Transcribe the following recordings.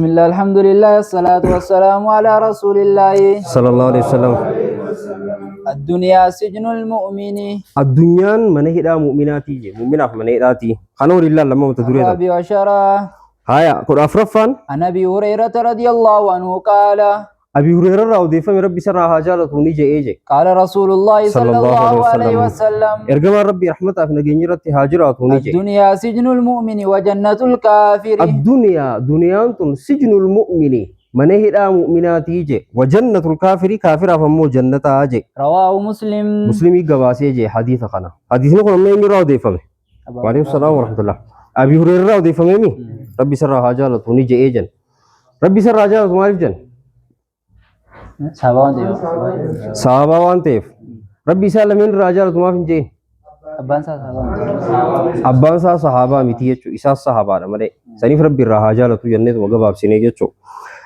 بسم الله الحمد لله الصلاة والسلام على رسول الله صلى الله عليه وسلم. الدنيا سجن المؤمن الدنيا من هي مؤمناتي مؤمنات من هي خنور الله لما متدري أبي عشرة هايا قد أفرفان عن أبي هريرة رضي الله عنه قال أبي هريرة رضي فم ربي سر هاجالة ونيجي إيجي قال رسول الله صلى الله عليه وسلم إرجما ربي رحمته في نجيرة هاجرة ونيجي الدنيا سجن المؤمن وجنة الكافر الدنيا دنيا سجن المؤمن من هي مؤمناتي جي وجنة الكافر كافر فمو جنة أجي رواه مسلم مسلمي جواسي جي حديث خنا حديث نقول من يرى فم وعليكم السلام ورحمة الله أبي هريرة رضي فمي ربي سر هاجالة ونيجي إيجن ربي سر هاجالة ما يفجن صحابة وانتف ربي سالمين رجال ما فين أبان سا صحابة متيجو إساس صحابة نمرة سنيف ربي رجال تو جنة وجباب سنيجو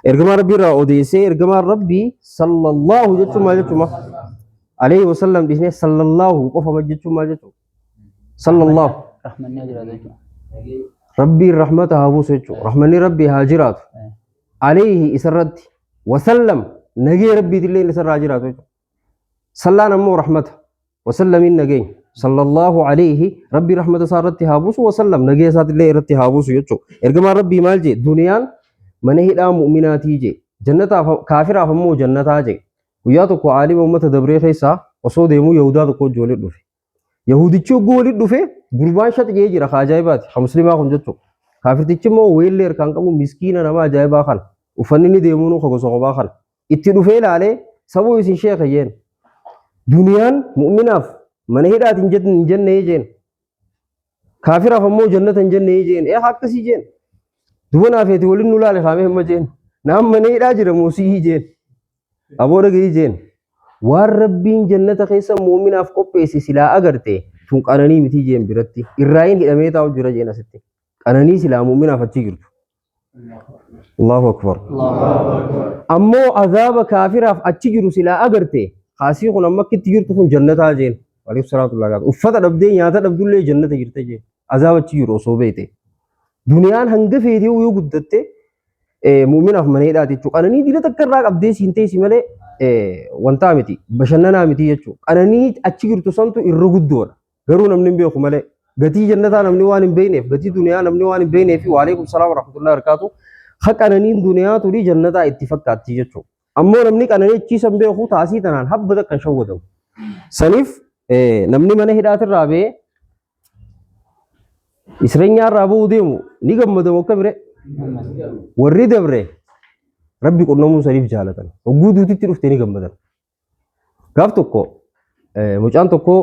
إرجما ربي رأوديسه إرجما ربي صلى الله جتو ما عليه وسلم بسنه صلى الله قف ما جتو صلى الله ربي رحمة هابو سجو رحمني ربي هاجرات عليه إسرت وسلم نجي ربي تلي نسر راجرات صلى نمو رحمته وسلم النجي صلى الله عليه ربي رحمة صارت هابوس وسلم نجي صارت اللي رت هابوس يجو إرجما ربي مالجي دنيا من هي مؤمنات يجي جنة كافر أفهمه جنة أجي وياتو عالم أمة دبري خيسا وصود يمو يهودا تكو جولد دفع يهودي تشو جولد دفع قربان شت يجي رخا جايبات خمسلما خم جتو كافر تشمو ويلر كان كمو مسكين أنا ما جايبا خان وفنني ديمونو خبص خبا خان اتدفع عليه سبوا يسين شيخ يجين دنيا مؤمناف من هي رات جنة يجين كافر أفهمه جنة جنة يجين إيه حق سيجين دونا في تقولين نولا لخامه هم جين نام من هي راجر موسي يجين أبو رجع يجين والربين جنة خيسا مؤمناف قبة سلا أجرته ثم أناني متيجين برتي الرأين هي أميتا وجرا جينا ستة أناني سلا مؤمناف تجير الله أكبر أمو عذاب كافر أتجر سلا أجرته خاصي خنا ما كتير تكون جنة أجين عليه الصلاة والسلام وفتا دبدين ياتا دبدول لي جنة تجرت جين عذاب أتجر وصوبيته دنيا هنگ فيدي ويو قدرته مؤمن أف مني داتي شو أنا نيجي لتكرر أبدي سينتي سيمله وانتا متي بشننا متي يشو أنا نيجي أتجر تسانتو الرجود دور غيرون نمني بيو خمله غتي جنة نمني وان بينه غتي دنيا نمني وان بينه في وعليكم السلام ورحمة الله وبركاته حق أنا نين دنيا تري جنة اتفاق كاتي يشو أمور نمني أنا نيجي شيء سمبيه خو تاسي تنان حب بدك كشوا دم سنيف نمني منه هدات الرابع إسرائيل رابو ديمو نيجا مدمو كبره ورّي دبره ربي كنومو سريف جالتن وجودو تيرف تاني كمدن قافتوكو مجان توكو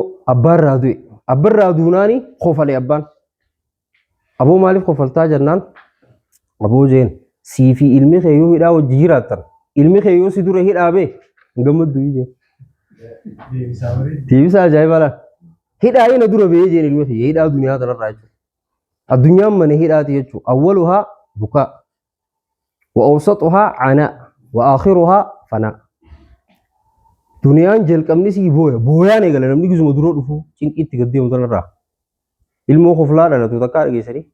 أبار رادو ناني خوف على أبان أبو مالك خوفلتا جنان أبو جين سيفي علمي خيو هدا وجيراتن علمي خيو سيدو رهيد آبه نجمد دوي جين تيبسا جاي بالا هدا أي ندور بيه جين علمي خيو هدا دنيا ترى راجو الدنيا من هي آتية أولها بكاء وأوسطها عناء وآخرها فناء دنيا جل كم نسي بويا نقول لهم نيجي زمدرو رفو إن إتقدم مثلا را ilmoo khoflaa dhalatu takka argeessanii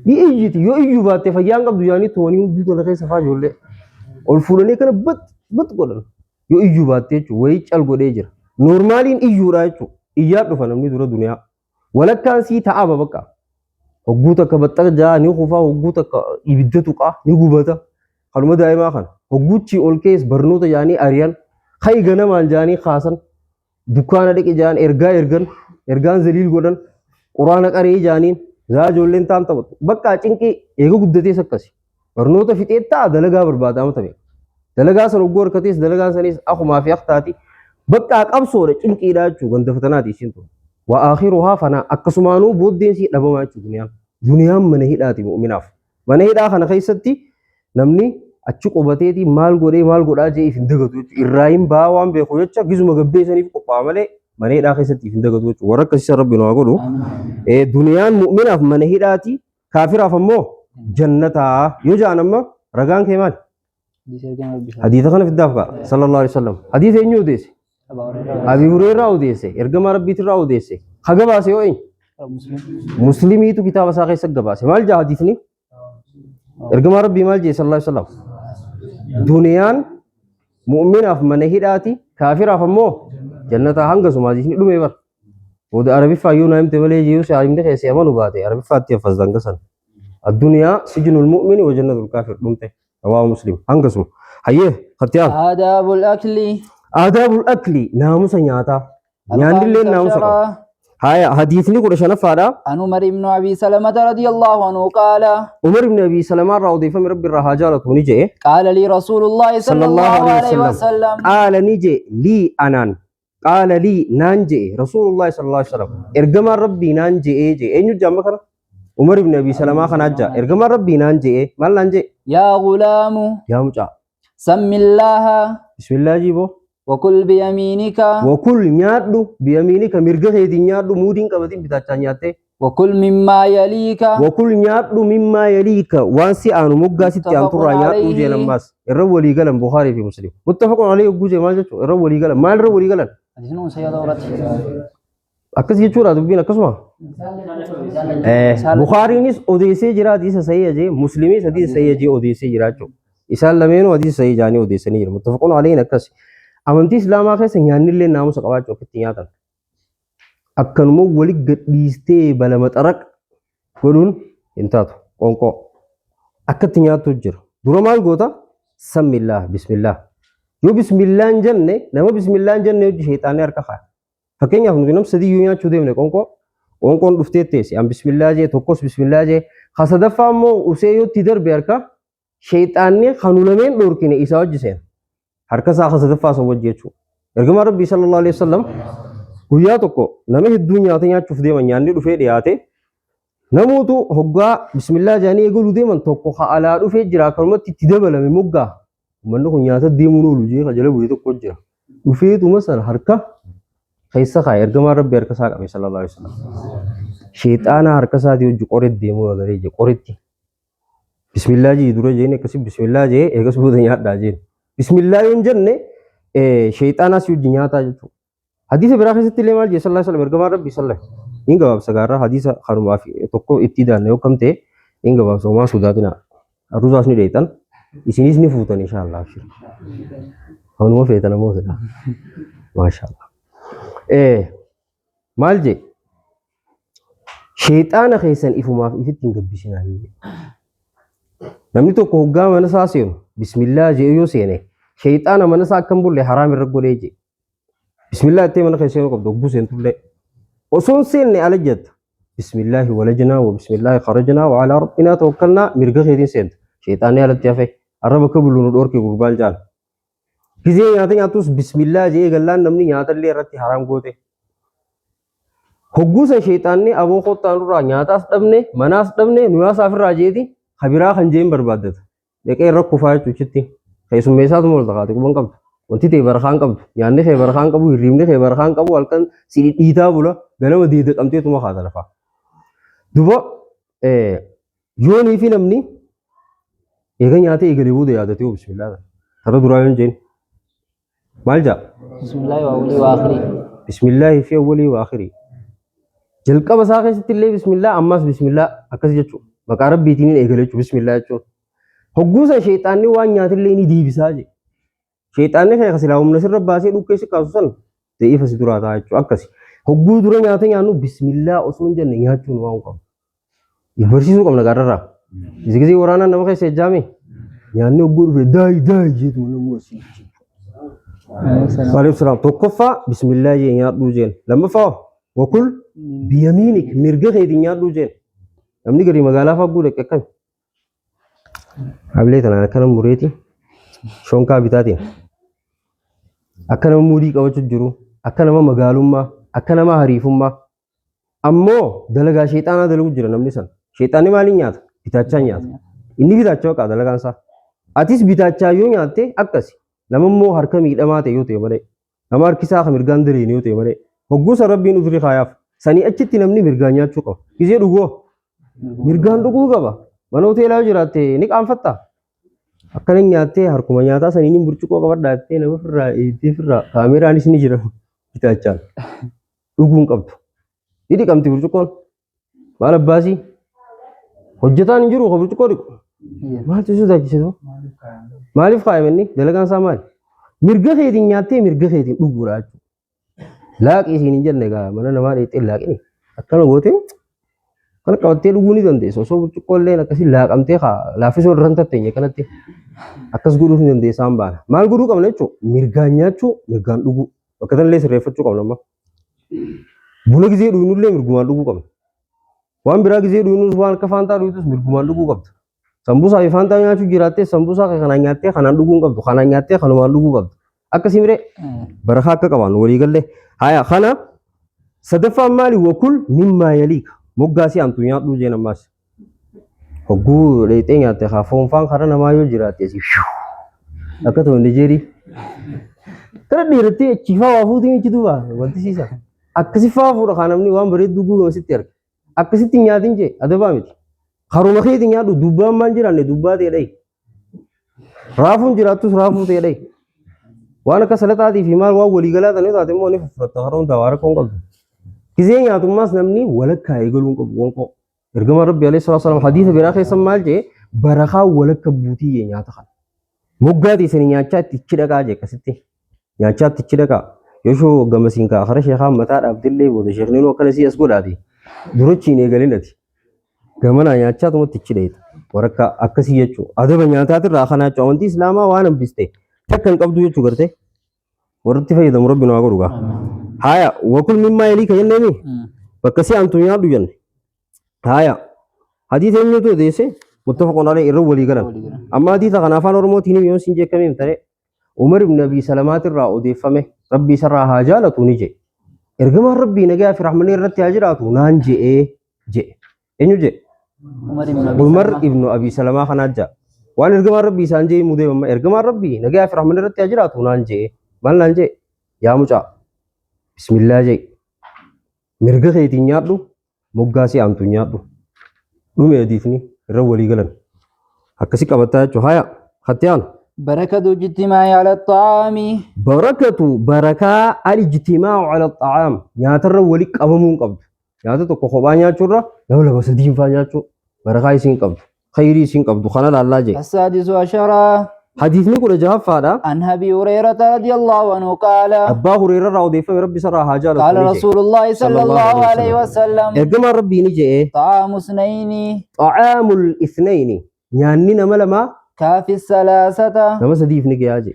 ni iyyiti yoo iyyuu baatte fayyaan qabdu yaanii to'anii hudduu tola keessa faa ijoollee ol fuudhanii kana bat godhan yoo iyyuu baatte jechuun wayii cal godhee jira noormaaliin iyyuudha jechuun iyyaa dhufa namni dura duniyaa walakkaan sii ta'aa bakka hogguu takka baxxa jaa ni kufaa hogguu takka ibidda tuqaa ni gubata kanuma daa'imaa kana hogguuchi ol keessa barnoota jaanii ariyan hayi ganamaan jaanii kaasan dukkaana dhiqi jaan ergaan zaliil godhan quraana qaree jaaniin zaa ijoolleen taam taphatu bakka cinqii eega guddatee sakkasi barnoota fixeettaa dalagaa barbaadamu ta'e dalagaa san hogguu harkatees dalagaan sanis akumaa fi aktaati bakka qabsoodha cinqiidhaa jechuu ganda fatanaati isin tun waa akhiruhaa fanaa akkasumaanuu booddeen sii dhabamaa jechuu duniyaan mana hidhaati mu'minaaf mana hidhaa kana keessatti namni achi qubateeti maal godhaa jee if hin dagatu irraayin baa waan beeku jecha gizuma gabbeessaniif qophaa'a malee mana hidhaa keessatti if hin dagatu jechuudha warra akkasii rabbi nu haa godhu duniyaan mu'minaaf mana hidhaati kaafiraaf ammoo jannataa yoo jaan amma ragaan kee maali hadiisa kana fiddaaf ka'a sallallahu alaihi wasallam hadiisa eenyu odeesse abi hurayraa odeesse ergama rabbiitirraa odeesse haga baase yoo eenyu مسلمي تو كتاب ساقي سجباسي مال جهاديثني إرجما ربي مالجي صلى الله عليه وسلم دنيان مؤمن أف من هيراتي كافر أف مو جنة هنگس ما جيني لو ميبر وده عربي فايو نايم تملي جيو سعيم ده كيسي أمانو باتي عربي فاتي فزدنگسن الدنيا سجن المؤمن وجنة الكافر ممتع رواه مسلم هنگسو هيه ختيار آداب الأكل آداب الأكل ناموس نياتا نيان اللي ناموس هاي حديثني كل شنا فارا عن عمر بن أبي سلمة رضي الله عنه قال عمر بن أبي سلمة رضي فم رب الرهاجالة ونجي قال لي رسول الله صلى الله عليه وسلم قال نجي لي أنان قال لي نانجي رسول الله صلى الله عليه وسلم إرجما ربي نانجي إيه إني جامع كنا عمر بن أبي سلمة خناجا إرجما ربي نانجي مال نانجي يا غلام يا مجا سم الله بسم الله جيبو وكل بيمينك وكل نيادو بيمينك مرجع هيدي نيادو مودين كبدين بتاعنا نياته وكل مما يليك وكل نيادو مما يليك وانسي أنو مجاسي تيانتو رانيادو جيلم بس الرب ولي قلم بخاري في مسلم متفق عليه وجوجي ما جتو الرب ولي قلم ما الرب ولي قلم أدينون سيادة ورات أكس يجورا دبينا كسمة بخاري نيس أوديسي جرا ديس سيء جي مسلمي سديس سيء جي أوديسي جرا جو إسال لمنو أوديس سيء جاني أوديسي نير متفق عليه نكس amantii islaamaa keessa nyaanni illee naamusa qabaachuu ofitti nyaatan akkanuma wali gadhiistee balama xaraq godhuun hin taatu qonqoo akkatti nyaattu jira dura maal goota sammillah bismillah yoo bismillah hin jenne nama bismillah hin jenne hojii sheexaanii harka kaaya fakkeenyaaf nuti nam sadii yoo nyaachuu deemne qonqoon dhuftee teessi an bismillah jee tokkos bismillah jee kasadaffaa immoo usee yoo itti darbe harka sheexaanii kanulameen dhorkine isaa hojii seena harka isaa kasadaffaa san wajji jechuudha. Ergama Rabbii sallallahu alaihi wasallam guyyaa tokko nama hedduu nyaata nyaachuuf deeman nyaanni dhufee dhiyaate namoota hoggaa bismillah jaanii eegaluu deeman tokko alaa dhufee jira kanumatti itti dabalame moggaa uummanni kun nyaata deemuun oolu jee jala bu'ee tokko jira dhufeetuma sana harka keessa kaa'e ergama Rabbii harka isaa qabe sallallahu alaihi wasallam sheexaana harka isaatii hojii qoretti deemuu agaree jee qoretti bismillah jee dura jeen akkasii bismillah jee eegas booda nyaadhaa jeen bismillah yoon jenne sheexaanaas hojii nyaataa jechuudha. Hadiisa biraa keessatti illee maal jee sallallahu alaihi wasallam ergamaa Rabbii sallallahu hin gabaabsa gaarraa hadiisa kanumaa fi tokko itti daanne yoo kamtee hin gabaabsa homaa sodaatina arruusaas ni dheetan isinis ni fuutan inshaallah abshir kanuma feetan ammoo sedha maashaallah maal jee sheexaana keessan ifumaaf ifitti hin gabbisinaa namni tokko hoggaa mana isaa seenu bismillah jee yoo seene sheexaana mana isaa akkam bulle haraam irra godhee jee bismillah ittee mana keessa seenuu qabdu hogguu seentullee osoon seenne ala jetta bismillahi walajnaa wa bismillahi kharajnaa wa ala rabbinaa tawakkalnaa mirga keetiin seenta sheexaanni alatti hafe arraba akka bullu nu dhoorke gurbaan jaal gizee nyaata nyaatus bismillah jee gallaan namni nyaatallee irratti haraam goote hogguu san sheexaanni aboo kottaan irraa nyaataas dhabne manaas dhabne nuyaasaaf irraa jeeti habiraa kan jeen barbaaddata deqee irra kufaa jechuuchitti keessummeessaatu mool taqaate quban qabdu wanti ta'e barakaan qabdu nyaanni ta'e barakaan qabu hirriibni ta'e barakaan qabu halkan si dhiitaa bula ganama deeda qabxeetuma haata lafaa duba yoonii fi namni eega nyaata eegalee booda yaadatee hoo bismillaa tara duraa yoon jeen maal jaa bismillaahi wa awwalii wa akhirii bismillaahi fi awwalii wa akhirii jalqaba isaa keessatti illee bismillaa ammaas bismillaa akkas jechuudha maqaa rabbiitiin eegalee jechuudha bismillaa jechuudha hogguusa sheexaanni waan nyaatillee ni deebisaa je sheexaanni kan silaa humna sirra baasee dhukkeessi kaasu san dee'ifa si duraa ta'a jechuudha akkasi hogguu dura nyaata nyaannu bismillaa osoo hin jenne nyaachuun waan qabu barsiisuu qabna gaarrarraa gisee waraanaan nama keessa ejjaame nyaanni hogguu dhufe daayi jeetu namuu asii Waalaikum salaam tokkoffaa bismillaa jee nyaadhuu jeen lammaffaa wakul biyamiinik mirga keetiin nyaadhuu jeen namni gadi magaalaa fagguu dhaqe akkami hablee tanaan akka nama mureeti shonkaa bitaatiin akka nama muudii qabachuu jiru akka nama magaalummaa akka nama hariifummaa ammoo dalagaa sheexaanaa dalagu jira namni san sheexaanni maaliin nyaata bitaachaa nyaata inni bitaachaa qaba dalagaan isaa atis bitaachaa yoo nyaatte akkasi nama immoo harka miidhamaa ta'e yoo ta'e malee nama harkisaa kan mirgaan diriin yoo ta'e malee hogguusa rabbiin uturii kaayaaf sanii achitti namni mirgaan nyaachuu qaba gisee dhugoo mirgaan dhuguu qaba mana hoteelaa jiraatte ni qaanfatta akkana nyaattee harkuma nyaataa sanii ni burcuqoo qabadhaa jettee nama firraa eettee firraa kaameraanis ni jira bitaachaan dhuguun qabdu ni dhiqamti burcuqoon maal abbaasii hojjetaan hin jiru burcuqoo dhiqu Maaltu sodaachisa? Maaliif kaa'imanii dalagaan isaa maali? Mirga keetiin nyaattee mirga keetiin dhuguudha jechuudha. Laaqii isiin hin jenne egaa mana namaa dheettee laaqini. Akkana gootee kana qabattee dhuguu ni dandeessa. Osoo burcuqqoo illee akkasii laaqamtee laaffisoo irra hin tatteenye kanatti akkas godhuuf ni dandeessa hin baana. Maal godhuu qabna jechuudha? Mirgaan nyaachuu, mirgaan dhuguu. Bakka tanallee sirreeffachuu qabna amma. Buna gizee dhuunullee mirgumaan dhuguu qabna. Waan biraa gizee dhuunus waan akka faantaa dhuunus mirgumaan dhuguu qabda. Sambuusaa fi faantaa nyaachuu jiraattee sambuusaa kanaan nyaattee kanaan dhuguu hin qabdu. Kanaan nyaattee kanumaan dhuguu qabdu. Akkasii miree barakaa akka qaban walii gallee. Haya kana sadaffaan maali wakul mimmaa yaliika. Moggaasii antu nyaadhuu jeen ammaas. Hogguu dheexee nyaatte haa foonfaan kara namaa yoo jiraatte asii akka ta'u Nijeerii. Kana dhiirattee achiifaa waa fuutiin ichitu baa wanti siisaa. Akkasi faa fuudha kan namni waan bareedu guutuu sitti arga. Akkasitti nyaatin jee adabaa miti. Haruma keetti nyaadhu dubbaan maan jiraanne dubbaa ta'e dhayi. Raafuun jiraattus raafuu ta'e dhayi. Waan akka salataatii fi maal waan waliigalaa ta'anii taate immoo ni fufurata haroon tawaara koon qabdu. Gizee nyaatummaas namni walakkaa eegaluun qabu gonqoo. Ergamaan Rabbi alayhi salatu wasalam hadiisa biraa keessa maal jee barakaa walakka buutii jee nyaata kana. Moggaatii isin nyaachaa itti dhaqaa jee akkasitti. Nyaachaa itti dhaqaa. Yoshoo gamasiin kaa kara sheekaa mataa dhaabdillee booda sheekniin akkanasii as godhaati. Durachiin eegalinati. Gamanaa nyaachaa tumatti itti dheeta. Waraqaa akkasii jechuudha. Adaba nyaataatirraa kanaa jechuudha. Wanti islaamaa waan hambiste takka hin qabdu jechuu gartee. Warratti fayyadamu rabbi nu haa godhu gaa. Haya wakul mimmaa yaliika jenneemi. Bakka si antu nyaadhu jenne. Haya hadiisa eenyutu odeesse muttafaqun alayhi irra walii galan. Amma hadiisa kana afaan oromootiin yoo siin jeekamiin ta'e Umar ibn Abi Salamaatirraa odeeffame rabbi isarraa haa jaalatu ni jedhe. Ergamaan rabbii nagaa fi rahmanni irratti haa jiraatu naan je'ee jedhe. Eenyu jedhe? Umar ibn Abi Salamaa kanaa jedha. Waan ergamaan rabbii isaan je'ee mudee mamma ergamaan rabbii nagaa fi rahmanni irratti haa jiraatu naan je'ee. Maal naan je'e? Yaa mucaa bismillaa je'e. Mirga keetiin nyaadhu moggaasii aantu nyaadhu. Dhume hadiisni irra walii galan. Akkasi qabattaa jechuudha. Haya hattiyaan. بركة الاجتماع على الطعام. بركة الاجتماع على الطعام. نياتر وليك أمامون قبض. نياتر تكو خبانيا شورا لولا بسدين فانيا شو بركة يسين قبض خيري يسين قبض خانا الله جي. السادس عشر حديث نقول جواب فادا عن أبي هريرة رضي الله عنه قال أبا هريرة رضي الله ربي سرها حاجة قال رسول الله صلى الله عليه وسلم إرجما ربي نجي طعام اثنين طعام الاثنين يعني نملما كافي الثلاثة نما سديف نجي أجي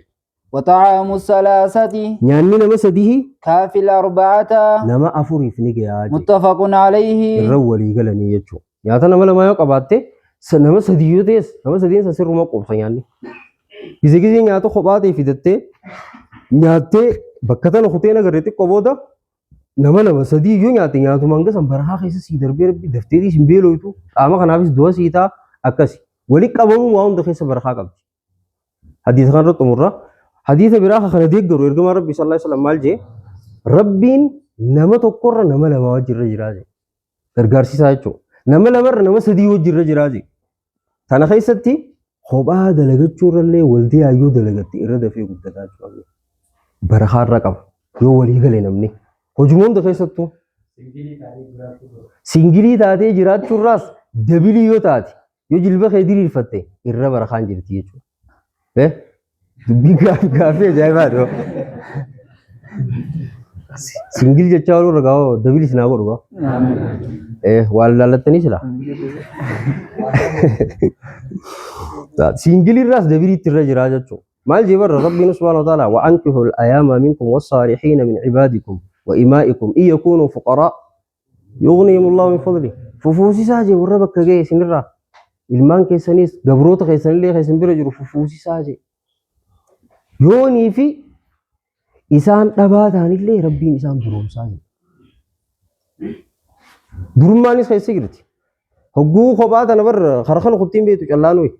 وطعام الثلاثة يعني نما سديه كافي الأربعة نما أفوريف نجي أجي متفق عليه الرولي قالني يجوا يا ترى نملما يقبضته نما سديو تيس نما سدين سسر ما قبض يعني كذي نياتو خباتي في دتة نياتة بكتنا خطينا قريتة كبودا نما سدي يو نياتو مانجا سامبرها خيس سيدر بير دفتري سيمبيلو يتو أما كنا بس دوا سيتا أكاسي ولي كابون واون دخيس سامبرها كاب حديث خان رت مرة حديث براخ خان ديك درو إرجع ربي صلى الله عليه وسلم مالجي ربين نما تكرر نما لما وجر جراجي كرجارسي سايتو نما لمر نما سدي وجر جراجي ثانا خيستي خبا دلغچور اللي ولدي ايو دلغتي irada fi guddataa jiru barahaarra qaba yoo walii galee namni hojumoon da keessattu singilii taatee jiraachuurraas dabilii yoo taate yoo jilba kee diriirfatte irra barahaan jirti jechuudha dubbii gaafii ajaa'ibaadha singil jechaa walirra gaa'oo dabilii sinaa godhu waan laallattanii sila سينجلي الراس دبيري الرجل راجعته ما الجبر ربنا سبحانه وتعالى وأنكحوا الأيام منكم والصالحين من عبادكم وإمائكم إن يكونوا فقراء يغنيهم الله من فضله ففوسي ساجي وربك جاي سنرا المان كيسانيس جبروت كيسان لي كيسان بيرجرو ففوسي ساجي يوني في إنسان نبات عن اللي ربي إنسان دروم ساجي دروم مانيس كيسيرتي هجو خبات أنا بر خرخان خطين بيتو جلانوي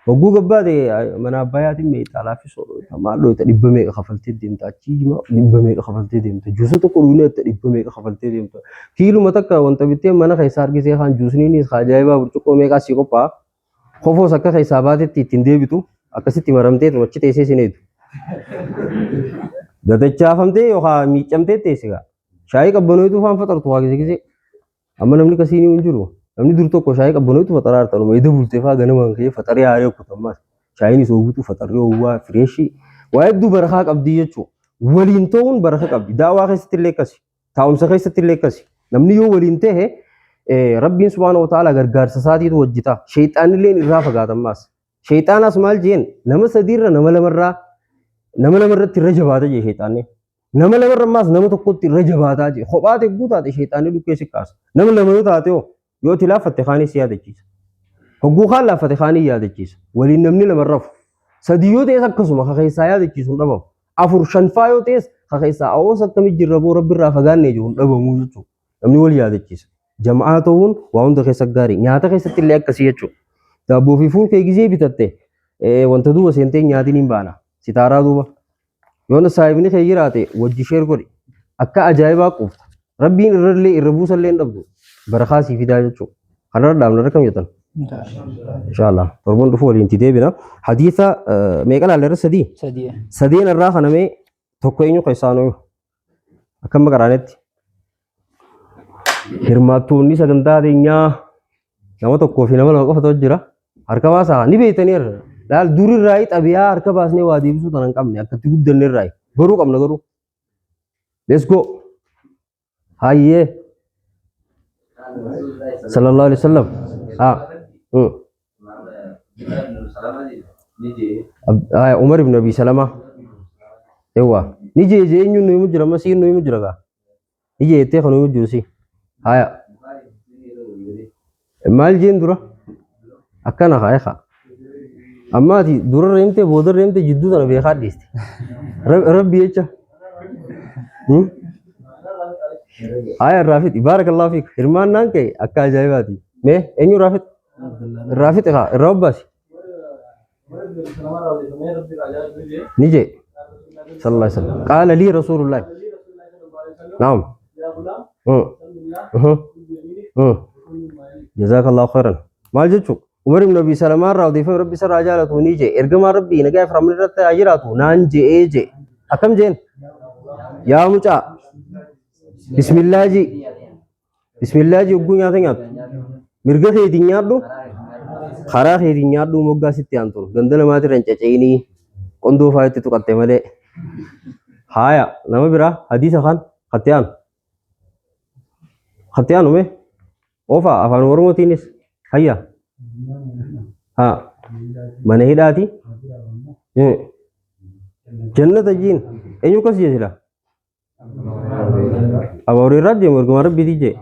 هجو قبادي من أباياتي ميت على في صور تمالو تريبمي خفلتي ديم تأجيما ريبمي خفلتي ديم تجوسة تقولون تريبمي خفلتي ديم كيلو متك وانت بتيم منا خيسار كيسي خان جوسني نيس خاجايبا برتقو ميكا سيكو با خوفو سكا خيساباتي تندي بيتو أكسي تمرمتي تمشي تيسي سينيدو دتشا فهمتي يوها ميچمتي تيسيغا شاي كبنوي تو فهم فطر تو كيسي كيسي أما نمني كسيني ونجرو namni dur tokko shaayii qabbanoitu faxaraa harta numa ida bultee faa ganama kee faxaree haaree kutammas shaayiin isoo guutuu faxaree ho'aa fireeshii waa hedduu barakaa qabdi jechuudha. Waliin ta'uun baraka qabdi. Daawaa keessatti illee akkasi. Taa'umsa keessatti illee akkasi. Namni yoo waliin ta'e Rabbiin subhaanahu wa ta'ala gargaarsa isaatiitu hojjeta. Sheexaanni illee irraa fagaatammaas. Sheexaanas maal jeen nama sadiirra nama lamarratti irra jabaata jee sheexaanni. Nama lamarrammaas nama tokkotti irra jabaataa jee. Kophaa tegguu taate sheexaanni dhukkee si kaasa. Nama lama yoo taate yoo itti laaffatte kaanii si yaadachiisa. Hogguu kaan laaffate kaanii yaadachiisa. Waliin namni lamarrafu. Sadii yoo ta'es akkasuma kakeessaa yaadachiisu hin dhabamu. Afur shanfaa yoo ta'es kakeessaa awwaasa akkamitti jirra boo rabbi irraa fagaannee jiru hin dhabamu jechuudha. Namni wal yaadachiisa. Jama'aa ta'uun waa hunda keessa gaarii. Nyaata keessatti illee akkasii jechuudha. Daabboo fi fuul kee gizee bitatte wanta duuba seentee nyaatiin hin baana. Sitaaraa duuba. Yoona saayibni kee jiraate wajji sheer godhi. Akka ajaa'ibaa quufta. Rabbiin irrallee irra buusallee hin dhabdu. Barakaa sii fidaa jechuudha. Kanarra dhaabna rakam jettan. Inshallah. Torban dhufu waliin itti deebina. Hadiisa meeqa laalleerra sadii? Sadeen irraa kanamee tokko eenyu keessaanuu akka maqaraanetti. Hirmaattoonni sagantaa teenyaa nama tokkoo fi nama lama qofatu jira. Harka baasaa ni beektaniirra. Laal durirraa xabiyaa harka baasnee waa deebisuu tan hin qabne akkatti guddanneerraa baruu qabna garuu. Let's go. Hayyee. Sallallahu alaihi wasallam. Umar ibn Abi Salama. Ewa. Ni je eenyu nu himu jira masiin nu himu jira gaa. Ni je ittee kan nu himu jiru si. Haya. Maal jeen dura? Akkana haa eegaa. Ammaati dura reemtee booda reemtee jidduu tana beekaa dhiiste. Rabbi jecha. Haya Raafit baarakallahu fiik. Hirmaannaan kee akka ajaa'ibaati. Mee eenyu Raafit? Raafit egaa irraa obbaasi. Nije sallallahu alaihi wasallam. Qaala lii rasuulullah. Naam. Jazakallahu khairan. Maal jechuudha? Umar ibn Abi Salamaa irraa odeeffamee rabbi isa irraa jaalatu ni jee ergamaa rabbii nagaa iframni irratti haa jiraatu naan je'ee jee akkam jeen yaa mucaa bismillaahi ogguu nyaata nyaatu mirga keetiin nyaadhu karaa keetiin nyaadhu moggaa sitti aantuun ganda namaati irra hin caceenii qondoo faayitti tuqatte malee haaya nama biraa hadiisa kan kattee aanu mee oofaa afaan oromootiinis hayya ها من هداتي جنة الجين أيو كسي جلا أبوري رجع مرجمار بيتي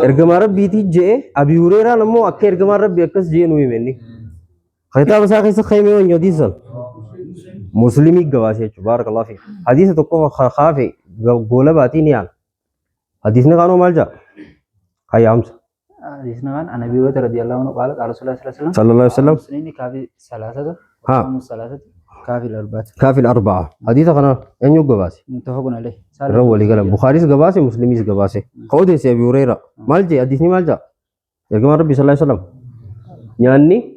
مرجمار بيتي أبي وريرا نمو أكير مرجمار بيكس جينوي مني خيطة بس أخي سخيمه ونجديسن مسلمي جواسي بارك الله فيك حديث تقوى خافي قولة باتينيان حديثنا كانوا مالجا خيامس حديثنا عن أبي هريرة رضي الله عنه قال قال رسول الله صلى الله عليه وسلم سنين كافي ثلاثة ثلاثة كافي الأربعة حديث أنا أن يجواسي متفق عليه روى قال بخاري جواسي مسلمي جواسي قود سي أبي هريرة مالجي حديثني مالجا يا جماعة ربي صلى الله عليه وسلم يعني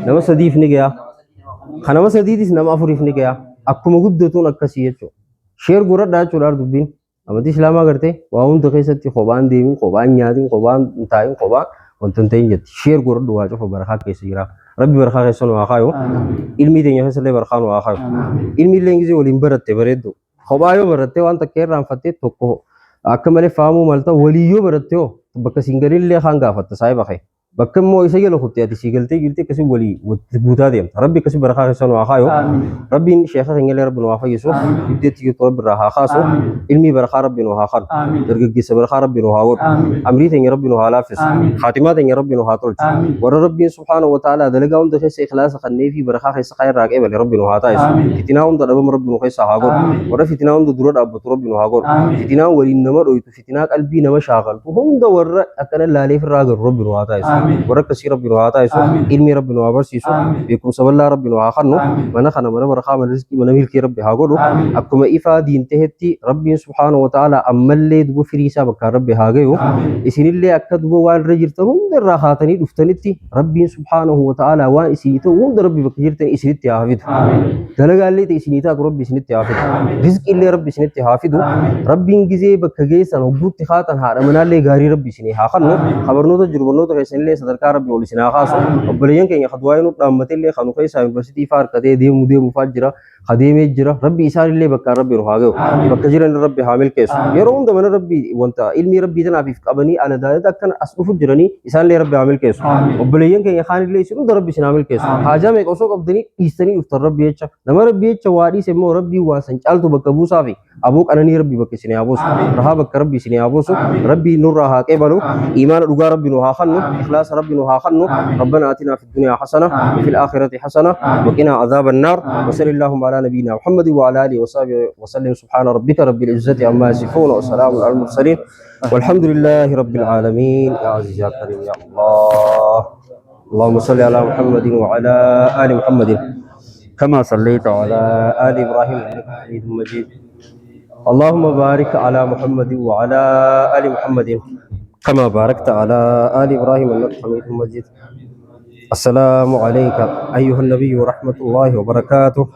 نما سديف نجيا خنما سديدس نما أفريف نجيا أكو مقدتون أكسية شير قرر دا چولار دبين أمتي إسلاما کرتے واؤن تو کیسے خوبان دیوین خوبان نیادین خوبان تایم خوبان وانتن تين جت شير قرر دوا جو برخا كيسي جرا ربي برخا كيسون واخايو علمي دنيا كيسة لي برخان واخايو علمي لينجزي ولين برتة بريدو خوبايو برتة وان تكير رام فتة توكو أكمل فامو مالتا وليو برتة بكا سينغرين لي خانغا فتة ساي بخي بكا مو إسا يلو خطيا تسي قلتي كسي ولي وتبوتا ديم ربي كسي برخا كيسون واخايو ربي شيخا سنجلي ربنا وافايسو يدتي يطلب برخا خاصو علمي برخا ربنا وهاخان درجة سبرخا ربنا وهاور أمريت إن ربنا وهالافس خاتمات إن ربنا وهاتول ور ربي سبحانه وتعالى دلقاهم دخيس إخلاص خنّي في برخا خيس خير راقي بل ربنا وهاتايس فتناهم دربهم ربنا خيس هاغور ور فتناهم درود أبو ربنا وهاغور فتناهم ولي نمر ويتو فتناك قلبي نما شاغل وهم دور أكل الله لي في الراقر ربنا وهاتايس وركسي ربي وعطايسو علمي ربي وعبرسيسو بكم سبلا ربي وعخنو من خنا من برخا من رزقي من ملكي ربي هاغلو أكما إفا دين تهتي ربي سبحانه وتعالى أملي دغو فريسا بكا ربي هاغيو إسن اللي أكدغو وان رجرتهم در خاتني دفتنتي ربي سبحانه وتعالى وان إسنيتو وان ربي بكجرتن إسنيتي حافظ دلغا اللي إسنيتا ربي إسنيتي حافظ رزق اللي ربي إسنيتي حافظ ربي إنجزي بكا جيسان وبوت خاتن هارمنا اللي غاري ربي إسني هاخنو خبرنو تجربنو تخيسن اللي صدركا ربي ولسنا خاصو وبلين كن يخدواينو دامت اللي خانو خيسا يونيفرسيتي فار كدي ديمو فاجرا خديمه جرا ربي إسار اللي بكا ربي روحاغو بكا جرن ربي حامل كيسو يرون دمن ربي وانتا علمي ربي تنا في قبني انا دايدا كان اسقف جرني إسار اللي ربي عامل كيسو وبلين كن يخان اللي سنو ربي سنعمل كيسو حاجه مي قصو قبدني إستني يفتر ربي يچ نما ربي يچ وادي سمو ربي واسن چالتو بكا بوسافي ابوك انني ربي بكا سني ابوس رها بكا ربي سني ابوس ربي نور رها قبلو ايمان دغا ربي نو هاخنو اخلاص ربي نو هاخنو ربنا آتنا في الدنيا حسنه وفي الاخره حسنه وقنا عذاب النار وصلى اللهم على نبينا محمد وعلى اله وصحبه وسلم سبحان ربك رب العزه عما يصفون وسلام على المرسلين والحمد لله رب العالمين يا عزيز يا كريم يا الله اللهم صل على محمد وعلى ال محمد كما صليت على ال ابراهيم انك حميد مجيد اللهم بارك على محمد وعلى ال محمد كما باركت على ال ابراهيم انك حميد مجيد السلام عليك ايها النبي ورحمه الله وبركاته.